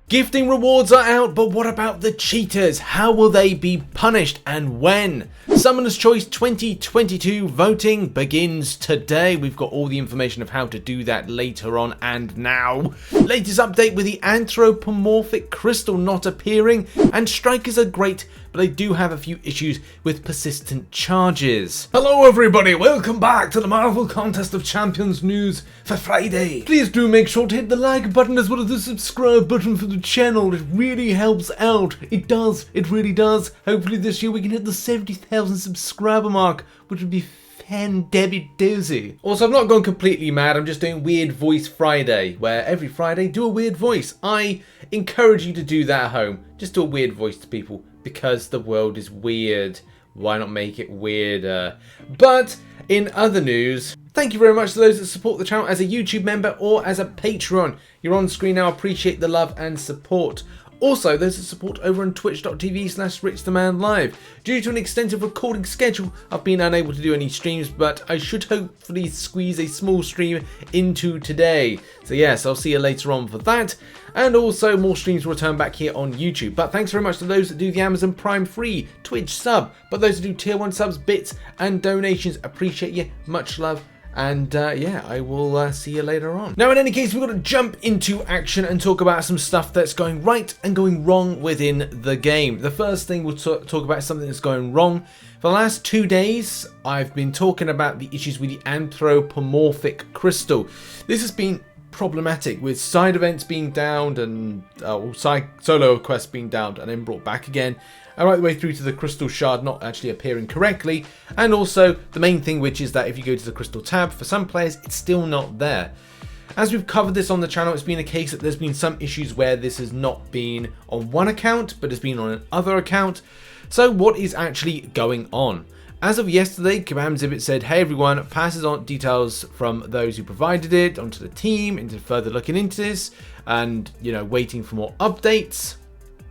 Gifting rewards are out, but what about the cheaters? How will they be punished and when? Summoner's Choice 2022 voting begins today. We've got all the information of how to do that later on and now. Latest update with the Anthropomorphic crystal not appearing, and strikers are great, but they do have a few issues with persistent charges. Hello everybody, welcome back to the Marvel Contest of Champions news for Friday. Please do make sure to hit the like button as well as the subscribe button for the channel. It really helps out. It does, it really does. Hopefully this year we can hit the 70,000 subscriber mark, which would be fan-debby-doozy. Also, I've not gone completely mad. I'm just doing Weird Voice Friday, where every Friday do a weird voice. I encourage you to do that at home. Just do a weird voice to people because the world is weird. Why not make it weirder? But in other news, thank you very much to those that support the channel as a YouTube member or as a Patreon. You're on screen now. Appreciate the love and support. Also, there's a support over on twitch.tv/RichTheMan live. Due to an extensive recording schedule, I've been unable to do any streams, but I should hopefully squeeze a small stream into today. So yes, I'll see you later on for that. And also, more streams will return back here on YouTube. But thanks very much to those that do the Amazon Prime free Twitch sub. But those that do tier 1 subs, bits and donations, appreciate you. Much love. And yeah, I will see you later on. Now, in any case, we've got to jump into action and talk about some stuff that's going right and going wrong within the game. The first thing we'll talk about is something that's going wrong. For the last 2 days, I've been talking about the issues with the Anthropomorphic crystal. This has been problematic with side events being downed and solo quests being downed and then brought back again. And right the way through to the crystal shard not actually appearing correctly, and also the main thing, which is that if you go to the crystal tab, for some players it's still not there. As we've covered this on the channel, it's been a case that there's been some issues where this has not been on one account but has been on another account. So what is actually going on? As of yesterday, Kabamzibit said, hey everyone, passes on details from those who provided it onto the team into further looking into this and, you know, waiting for more updates.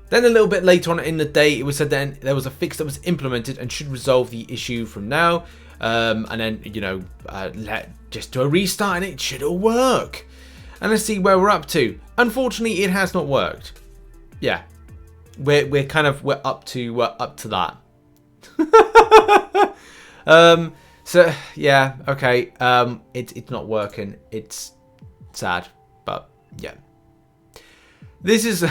Then a little bit later on in the day, it was said then there was a fix that was implemented and should resolve the issue from now. And then, you know, just do a restart and it should all work. And let's see where we're up to. Unfortunately, it has not worked. Yeah, we're up to that. So yeah, okay. It's not working. It's sad, but yeah. This is.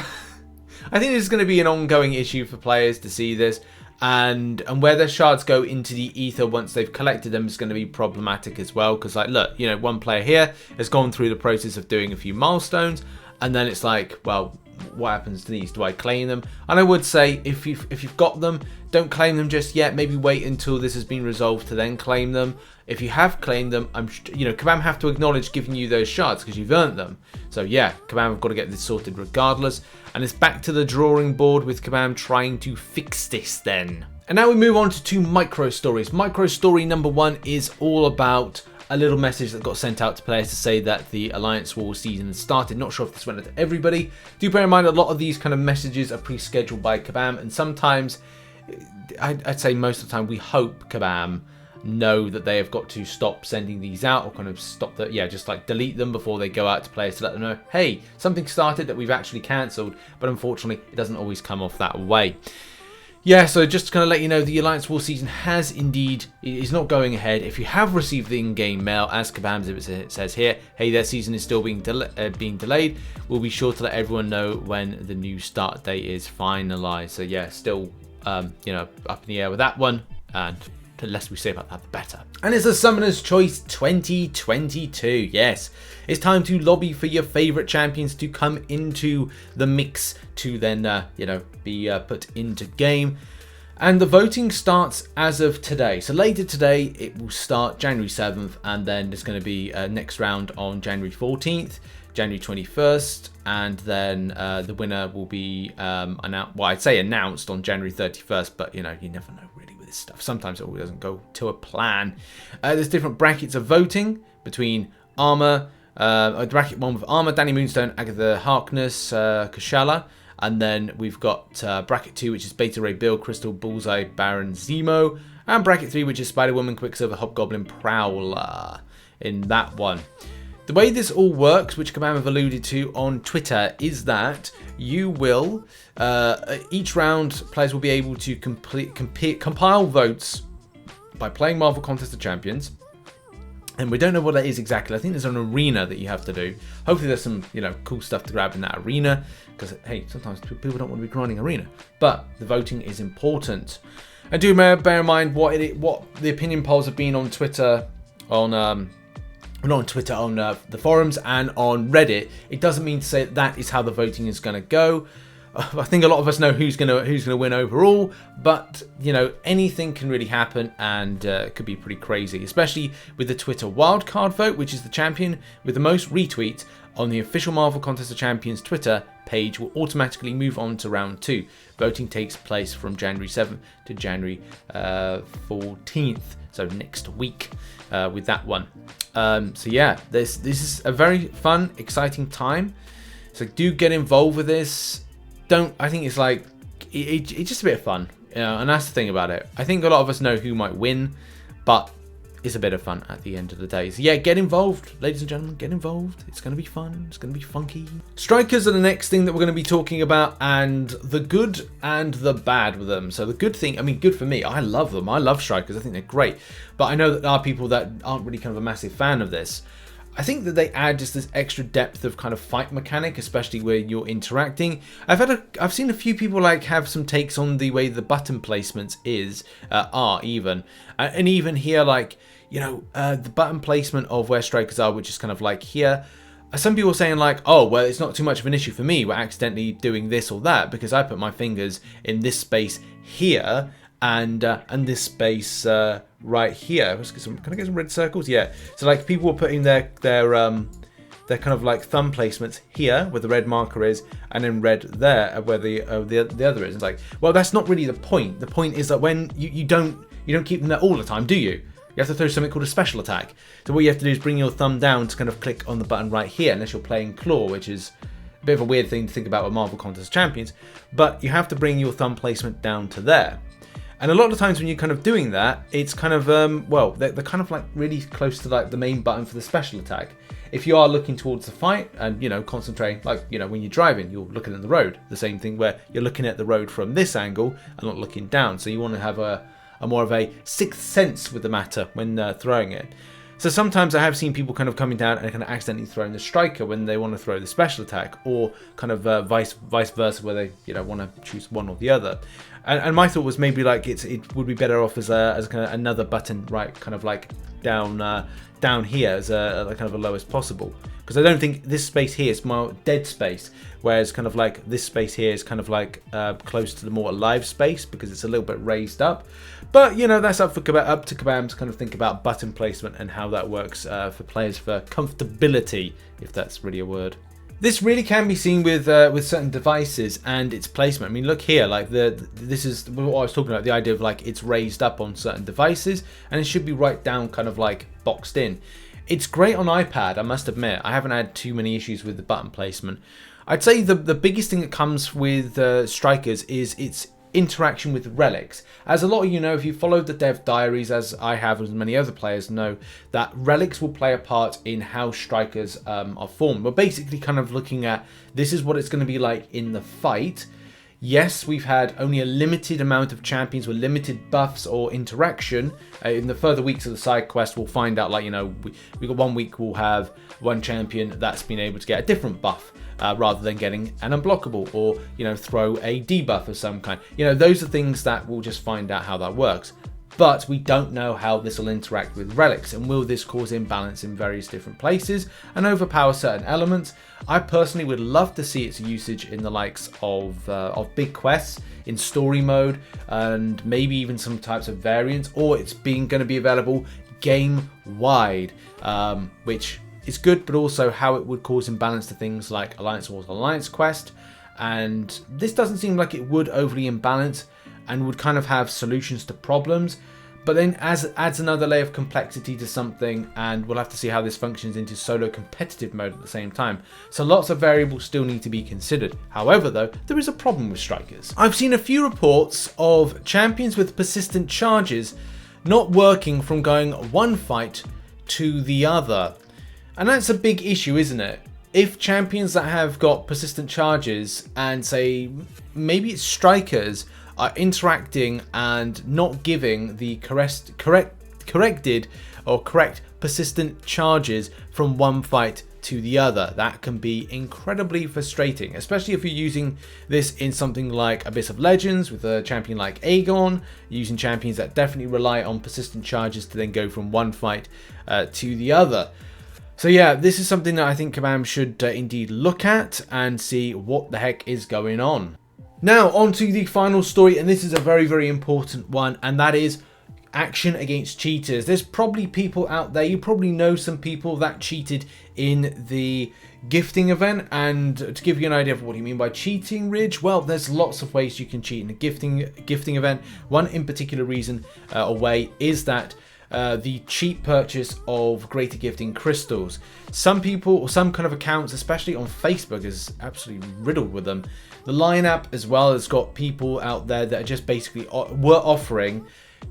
I think this is going to be an ongoing issue for players to see this, and where their shards go into the ether once they've collected them is going to be problematic as well. Because like, look, you know, one player here has gone through the process of doing a few milestones, and then it's like, well, what happens to these? Do I claim them? And I would say if you've got them, don't claim them just yet. Maybe wait until this has been resolved to then claim them. If you have claimed them, Kabam have to acknowledge giving you those shards because you've earned them. So yeah, Kabam have got to get this sorted regardless. And it's back to the drawing board with Kabam trying to fix this then. And now we move on to 2 micro stories. Micro story number 1 is all about a little message that got sent out to players to say that the Alliance War season has started. Not sure if this went out to everybody. Do bear in mind a lot of these kind of messages are pre-scheduled by Kabam, and sometimes, I'd say most of the time, we hope Kabam know that they have got to stop sending these out, or kind of stop that, yeah, just like delete them before they go out to players to let them know, hey, something started that we've actually cancelled, but unfortunately it doesn't always come off that way. Yeah, so just to kind of let you know, the Alliance War season has indeed, is not going ahead. If you have received the in-game mail, as Kabam says here, hey, their season is still being delayed, we'll be sure to let everyone know when the new start date is finalised. So yeah, still, you know, up in the air with that one, and the less we say about that, the better. And it's a Summoner's Choice 2022. Yes, it's time to lobby for your favourite champions to come into the mix to then, you know, be put into game. And the voting starts as of today. So later today, it will start January 7th, and then there's going to be a next round on January 14th, January 21st, and then the winner will be announced. Well, I'd say announced on January 31st, but you know, you never know really with this stuff. Sometimes it all doesn't go to a plan. There's different brackets of voting between Armor, bracket 1 with Armor, Danny Moonstone, Agatha Harkness, Kushala. And then we've got bracket 2, which is Beta Ray Bill, Crystal, Bullseye, Baron, Zemo. And bracket 3, which is Spider-Woman, Quicksilver, Hobgoblin, Prowler in that one. The way this all works, which Kabam have alluded to on Twitter, is that you will, each round, players will be able to compile votes by playing Marvel Contest of Champions. And we don't know what that is exactly. I think there's an arena that you have to do. Hopefully there's some, cool stuff to grab in that arena. Because, hey, sometimes people don't want to be grinding arena. But the voting is important. And do bear in mind what the opinion polls have been on Twitter, on the forums and on Reddit. It doesn't mean to say that is how the voting is going to go. I think a lot of us know who's gonna win overall, but anything can really happen, and it could be pretty crazy, especially with the Twitter wildcard vote, which is the champion with the most retweets on the official Marvel Contest of Champions Twitter page will automatically move on to round 2. Voting takes place from January 7th to January 14th, so next week with that one. So yeah, this is a very fun, exciting time. So do get involved with this. I think it's like, it's just a bit of fun, and that's the thing about it. I think a lot of us know who might win, but it's a bit of fun at the end of the day. So yeah, get involved, ladies and gentlemen, get involved. It's going to be fun, it's going to be funky. Strikers are the next thing that we're going to be talking about, and the good and the bad with them. So the good thing, good for me, I love them. I love strikers, I think they're great. But I know that there are people that aren't really kind of a massive fan of this. I think that they add just this extra depth of kind of fight mechanic, especially where you're interacting. I've seen a few people have some takes on the way the button placements are even, and even here the button placement of where strikers are, which is kind of like here. Some people are saying oh well, it's not too much of an issue for me. We're accidentally doing this or that because I put my fingers in this space here and this space right here. Can I get some red circles? Yeah. So people were putting their kind of thumb placements here where the red marker is, and then red there where the other is. It's well, that's not really the point. The point is that when you don't keep them there all the time, do you? You have to throw something called a special attack. So what you have to do is bring your thumb down to kind of click on the button right here, unless you're playing claw, which is a bit of a weird thing to think about with Marvel Contest of Champions. But you have to bring your thumb placement down to there. And a lot of times when you're kind of doing that, it's kind of, they're kind of really close to the main button for the special attack. If you are looking towards the fight and, concentrating, when you're driving, you're looking at the road. The same thing where you're looking at the road from this angle and not looking down. So you want to have a more of a sixth sense with the matter when throwing it. So sometimes I have seen people kind of coming down and kind of accidentally throwing the striker when they want to throw the special attack, or kind of vice versa, where they want to choose one or the other. And my thought was maybe it would be better off as kind of another button right kind of down here as a kind of a lowest possible, because I don't think this space here is more dead space, whereas kind of this space here is kind of close to the more alive space because it's a little bit raised up. But that's up to Kabam to kind of think about button placement and how that works for players for comfortability, if that's really a word. This really can be seen with certain devices and its placement. Look here, this is what I was talking about, the idea of it's raised up on certain devices, and it should be right down kind of boxed in. It's great on iPad, I must admit. I haven't had too many issues with the button placement. I'd say the biggest thing that comes with strikers is its interaction with relics. As a lot of you know, if you followed the dev diaries, as I have, as many other players know, that relics will play a part in how strikers are formed. We're basically kind of looking at, this is what it's going to be like in the fight. Yes, we've had only a limited amount of champions with limited buffs or interaction. In the further weeks of the side quest, we'll find out, we got 1 week, we'll have one champion that's been able to get a different buff. Rather than getting an unblockable or, throw a debuff of some kind. Those are things that we'll just find out how that works. But we don't know how this will interact with relics, and will this cause imbalance in various different places and overpower certain elements. I personally would love to see its usage in the likes of big quests, in story mode, and maybe even some types of variants, or it's going to be available game-wide, which is good, but also how it would cause imbalance to things like Alliance Wars Alliance Quest. And this doesn't seem like it would overly imbalance and would kind of have solutions to problems, but then adds another layer of complexity to something, and we'll have to see how this functions into solo competitive mode at the same time. So lots of variables still need to be considered. However though, there is a problem with strikers. I've seen a few reports of champions with persistent charges not working from going one fight to the other. And that's a big issue, isn't it? If champions that have got persistent charges and say maybe it's strikers are interacting and not giving the correct persistent charges from one fight to the other, that can be incredibly frustrating, especially if you're using this in something like Abyss of Legends with a champion like Aegon, using champions that definitely rely on persistent charges to then go from one fight to the other. So yeah, this is something that I think Kabam should indeed look at and see what the heck is going on. Now on to the final story, and this is a very, very important one, and that is action against cheaters. There's probably people out there, you probably know some people that cheated in the gifting event. And to give you an idea of what you mean by cheating, Ridge, well, there's lots of ways you can cheat in a gifting event. One in particular reason or way is that the cheap purchase of greater gifting crystals. Some people or some kind of accounts, especially on Facebook, is absolutely riddled with them. The Lion app as well has got people out there that are just basically were offering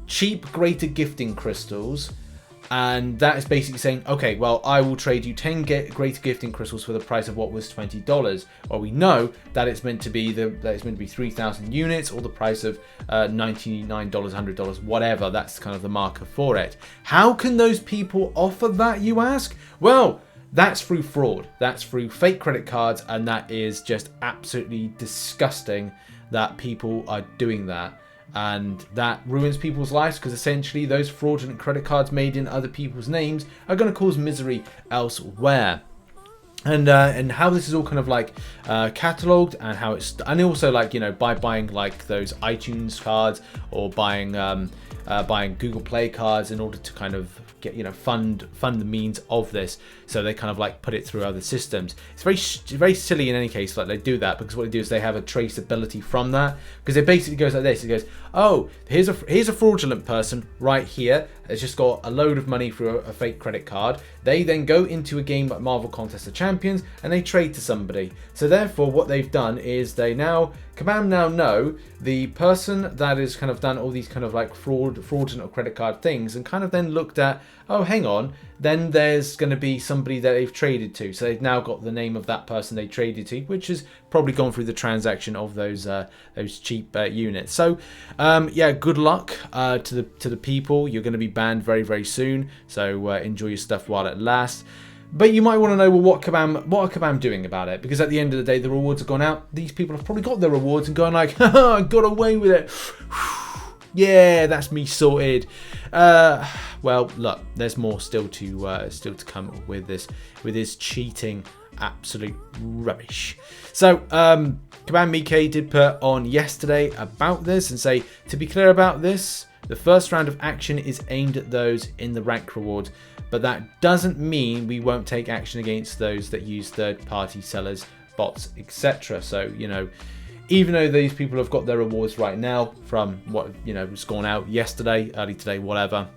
cheap greater gifting crystals, and that is basically saying, okay, well, I will trade you 10 greater gifting crystals for the price of what was $20. Well, we know that it's meant to be 3,000 units, or the price of $99, $100, whatever. That's kind of the marker for it. How can those people offer that, you ask? Well, that's through fraud. That's through fake credit cards, and that is just absolutely disgusting that people are doing that. And that ruins people's lives, because essentially those fraudulent credit cards made in other people's names are going to cause misery elsewhere. And how this is all kind of like catalogued, and how it's, and also like, you know, by buying like those iTunes cards or buying Google Play cards in order to kind of get, you know, fund the means of this, so they kind of like put it through other systems. It's very silly in any case, like they do that, because what they do is they have a traceability from that, because it basically goes like this. It goes, oh, here's a fraudulent person right here. It's just got a load of money for a fake credit card. They then go into a game like Marvel Contest of Champions and they trade to somebody. So therefore what they've done is Kabam now know the person that has kind of done all these kind of like fraudulent credit card things, and kind of then looked at, oh, hang on, then there's going to be somebody that they've traded to. So they've now got the name of that person they traded to, which has probably gone through the transaction of those cheap units. So yeah, good luck to the people. You're going to be banned very, very soon. So enjoy your stuff while it lasts. But you might want to know, well, what are Kabam doing about it? Because at the end of the day, the rewards have gone out. These people have probably got their rewards and gone like, haha, I got away with it. Yeah, that's me sorted. Well, look, there's more still to come with this cheating absolute rubbish. So Kabam Mike did put on yesterday about this and say, to be clear about this, the first round of action is aimed at those in the rank rewards, but that doesn't mean we won't take action against those that use third-party sellers, bots, etc. So, you know, even though these people have got their rewards right now from what, you know, was gone out yesterday, early today, whatever,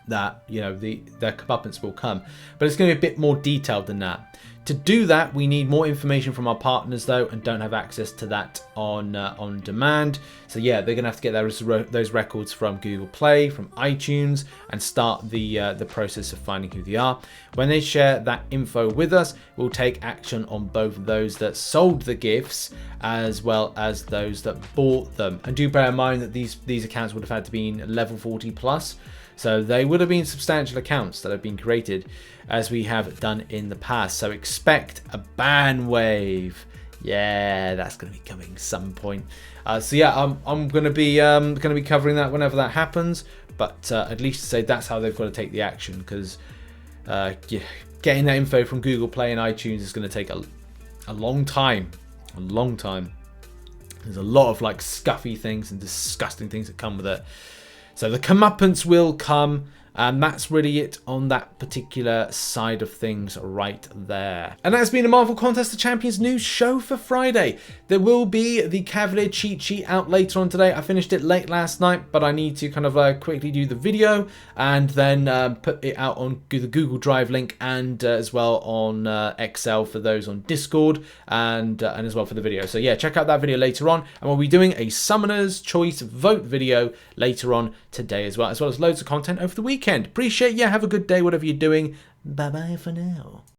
that, you know, their comeuppance will come. But it's going to be a bit more detailed than that. To do that, we need more information from our partners, though, and don't have access to that on demand. So yeah, they're going to have to get those records from Google Play, from iTunes, and start the process of finding who they are. When they share that info with us, we'll take action on both those that sold the gifts as well as those that bought them. And do bear in mind that these accounts would have had to be in level 40 plus. So they would have been substantial accounts that have been created, as we have done in the past. So expect a ban wave. Yeah, that's going to be coming some point. So yeah, I'm going to be covering that whenever that happens. But at least to say that's how they've got to take the action, because getting that info from Google Play and iTunes is going to take a long time. A long time. There's a lot of like scuffy things and disgusting things that come with it. So the comeuppance will come, and that's really it on that particular side of things right there. And that's been a Marvel Contest of Champions news show for Friday. There will be the Cavalier cheat sheet out later on today. I finished it late last night, but I need to kind of quickly do the video and then put it out on the Google Drive link, and as well on Excel for those on Discord, and as well for the video. So yeah, check out that video later on, and we'll be doing a Summoner's Choice vote video later on today as well as loads of content over the weekend. weekend. Appreciate you. Have a good day, whatever you're doing. Bye-bye for now.